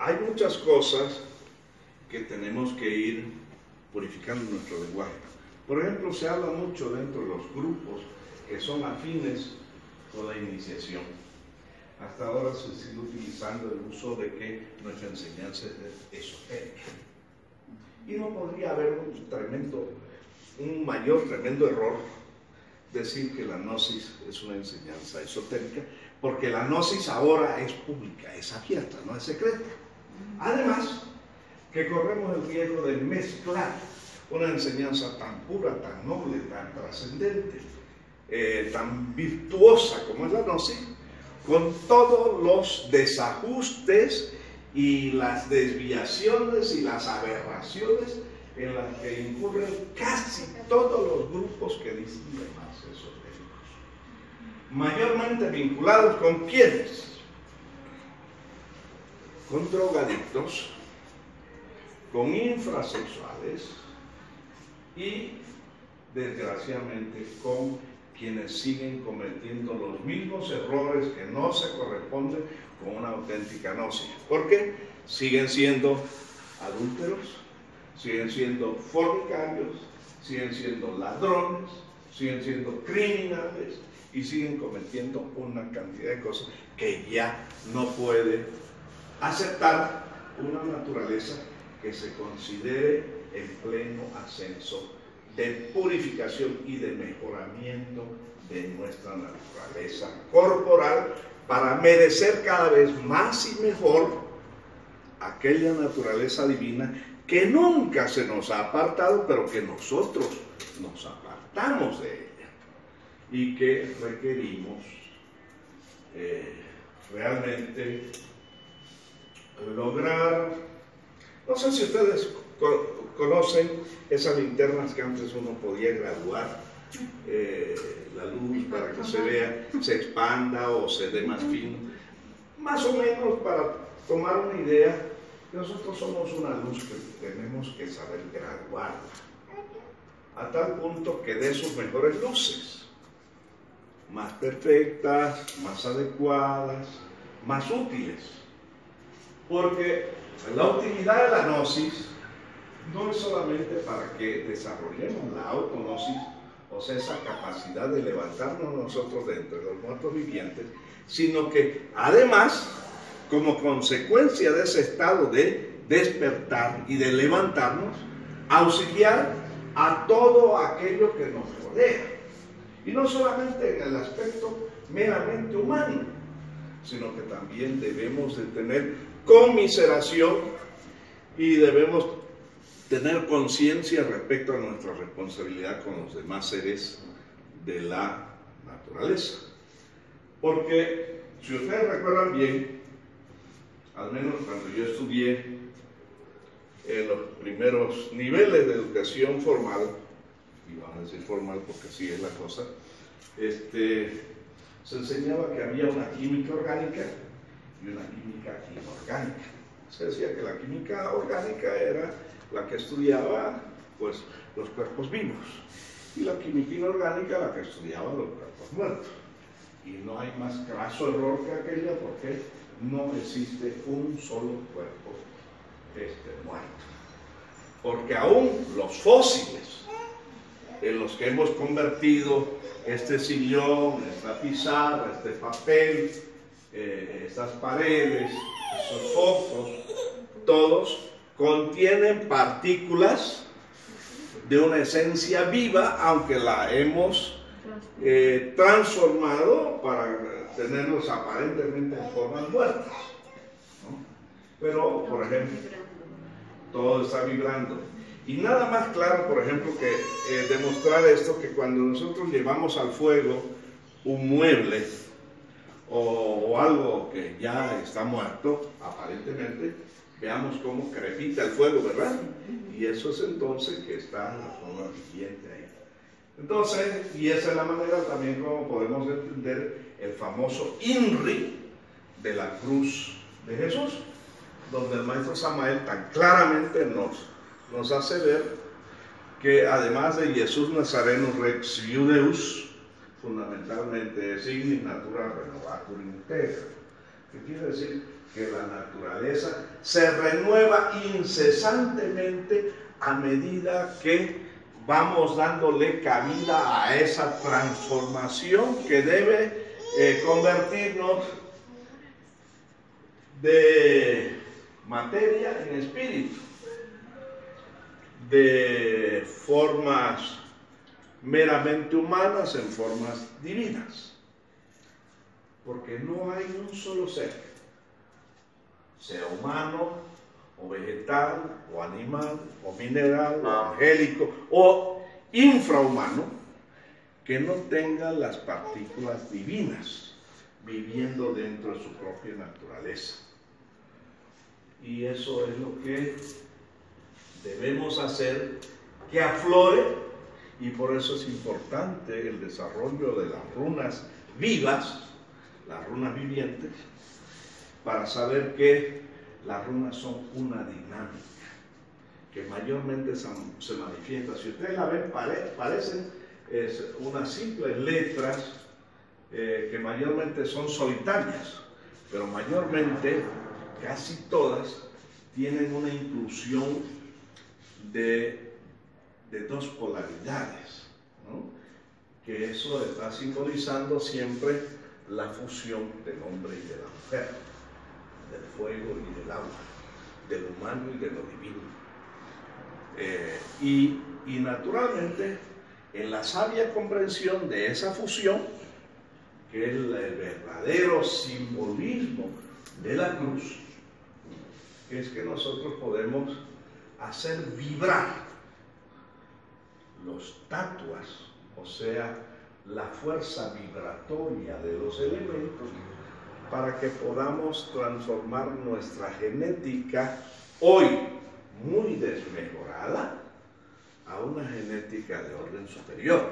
hay muchas cosas que tenemos que ir purificando en nuestro lenguaje. Por ejemplo, se habla mucho dentro de los grupos que son afines con la iniciación. Hasta ahora se sigue utilizando el uso de que nuestra enseñanza es esotérica. Y no podría haber un mayor tremendo error decir que la gnosis es una enseñanza esotérica, porque la gnosis ahora es pública, es abierta, no es secreta. Además, que corremos el riesgo de mezclar una enseñanza tan pura, tan noble, tan trascendente, tan virtuosa como es la gnosis, con todos los desajustes y las desviaciones y las aberraciones en las que incurren casi todos los grupos que dicen llamarse esotéricos. Mayormente vinculados con ¿quiénes? Con drogadictos, con infrasexuales y, desgraciadamente, con quienes siguen cometiendo los mismos errores que no se corresponden con una auténtica gnosis. ¿Por qué? Siguen siendo adúlteros, siguen siendo fornicarios, siguen siendo ladrones, siguen siendo criminales y siguen cometiendo una cantidad de cosas que ya no puede aceptar una naturaleza que se considere en pleno ascenso de purificación y de mejoramiento de nuestra naturaleza corporal para merecer cada vez más y mejor aquella naturaleza divina que nunca se nos ha apartado, pero que nosotros nos apartamos de ella y que requerimos realmente lograr. No sé si ustedes conocen esas linternas que antes uno podía graduar la luz para que se vea, se expanda o se dé más fino. Más o menos para tomar una idea, nosotros somos una luz que tenemos que saber graduarla, a tal punto que dé sus mejores luces, más perfectas, más adecuadas, más útiles. Porque la utilidad de la gnosis no es solamente para que desarrollemos la autognosis, o sea, esa capacidad de levantarnos nosotros de entre los muertos vivientes, sino que además, como consecuencia de ese estado de despertar y de levantarnos, auxiliar a todo aquello que nos rodea. Y no solamente en el aspecto meramente humano, sino que también debemos de tener conmiseración y debemos tener conciencia respecto a nuestra responsabilidad con los demás seres de la naturaleza. Porque, si ustedes recuerdan bien, al menos cuando yo estudié en los primeros niveles de educación formal, y vamos a decir formal porque así es la cosa, se enseñaba que había una química orgánica y una química inorgánica. Se decía que la química orgánica era la que estudiaba pues, los cuerpos vivos, y la química inorgánica la que estudiaba los cuerpos muertos. Y no hay más craso error que aquella, porque no existe un solo cuerpo muerto. Porque aún los fósiles en los que hemos convertido este sillón, esta pizarra, este papel, estas paredes, estos focos, todos contienen partículas de una esencia viva, aunque la hemos transformado para tenerlos aparentemente en formas muertas, ¿no? Pero, por ejemplo, todo está vibrando. Y nada más claro, por ejemplo, que demostrar esto, que cuando nosotros llevamos al fuego un mueble o algo que ya está muerto, aparentemente, veamos cómo crepita el fuego, ¿verdad? Y eso es entonces que está en la forma viviente ahí. Entonces, y esa es la manera también como podemos entender el famoso INRI de la cruz de Jesús, donde el maestro Samael tan claramente nos hace ver que además de Jesús Nazareno Rex Judeus, fundamentalmente signis natura renovatur integra, ¿Qué quiere decir? Que la naturaleza se renueva incesantemente a medida que vamos dándole cabida a esa transformación que debe convertirnos de materia en espíritu, de formas meramente humanas en formas divinas, porque no hay un solo ser, sea humano o vegetal o animal o mineral o angélico o infrahumano, que no tenga las partículas divinas viviendo dentro de su propia naturaleza. Y eso es lo que debemos hacer que aflore. Y por eso es importante el desarrollo de las runas vivas, las runas vivientes, para saber que las runas son una dinámica que mayormente se manifiesta. Si ustedes la ven, parecen unas simples letras que mayormente son solitarias, pero mayormente, casi todas, tienen una inclusión de dos polaridades, ¿no? Que eso está simbolizando siempre la fusión del hombre y de la mujer, del fuego y del agua, del humano y de lo divino. Y naturalmente, en la sabia comprensión de esa fusión, que es el verdadero simbolismo de la cruz, que es que nosotros podemos hacer vibrar los tatuas, o sea, la fuerza vibratoria de los elementos, para que podamos transformar nuestra genética, hoy muy desmejorada, a una genética de orden superior.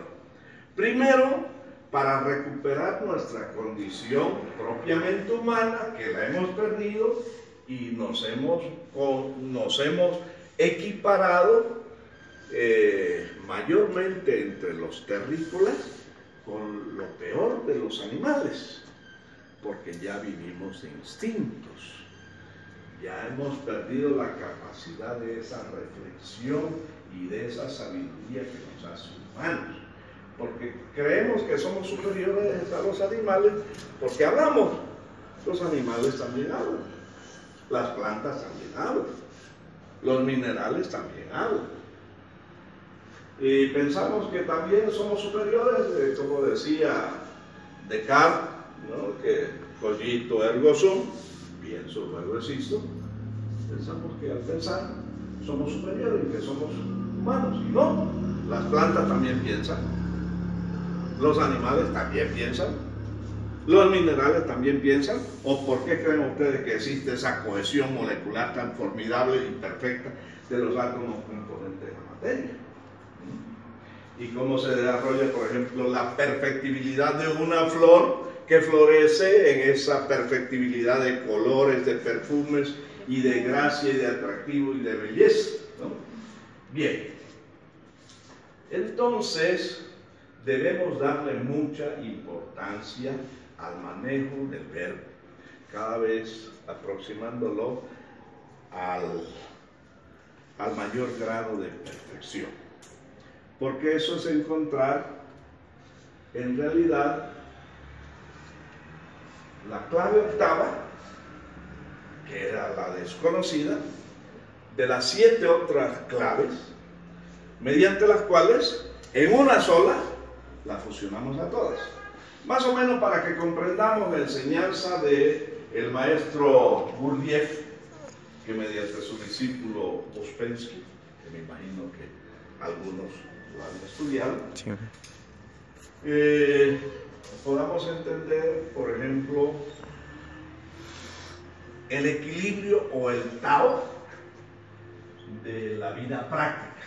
Primero, para recuperar nuestra condición propiamente humana, que la hemos perdido y nos hemos equiparado mayormente entre los terrícolas con lo peor de los animales, porque ya vivimos de instintos, ya hemos perdido la capacidad de esa reflexión y de esa sabiduría que nos hace humanos, porque creemos que somos superiores a los animales porque hablamos. Los animales también hablan, las plantas también hablan, los minerales también hablan. Y pensamos que también somos superiores, como decía Descartes, ¿no? Que cogito ergo sum, pienso luego existo. Pensamos que al pensar somos superiores y que somos humanos. Y no, las plantas también piensan, los animales también piensan, los minerales también piensan. ¿O por qué creen ustedes que existe esa cohesión molecular tan formidable y perfecta de los átomos componentes de la materia? Y cómo se desarrolla, por ejemplo, la perfectibilidad de una flor que florece en esa perfectibilidad de colores, de perfumes y de gracia y de atractivo y de belleza, ¿no? Bien, entonces debemos darle mucha importancia al manejo del verbo, cada vez aproximándolo al mayor grado de perfección. Porque eso es encontrar, en realidad, la clave octava, que era la desconocida, de las 7 otras claves, mediante las cuales, en una sola, la fusionamos a todas. Más o menos para que comprendamos la enseñanza del maestro Gurdjieff, que mediante su discípulo Uspensky, que me imagino que algunos lo han estudiado, sí. Podamos entender, por ejemplo, el equilibrio o el Tao de la vida práctica.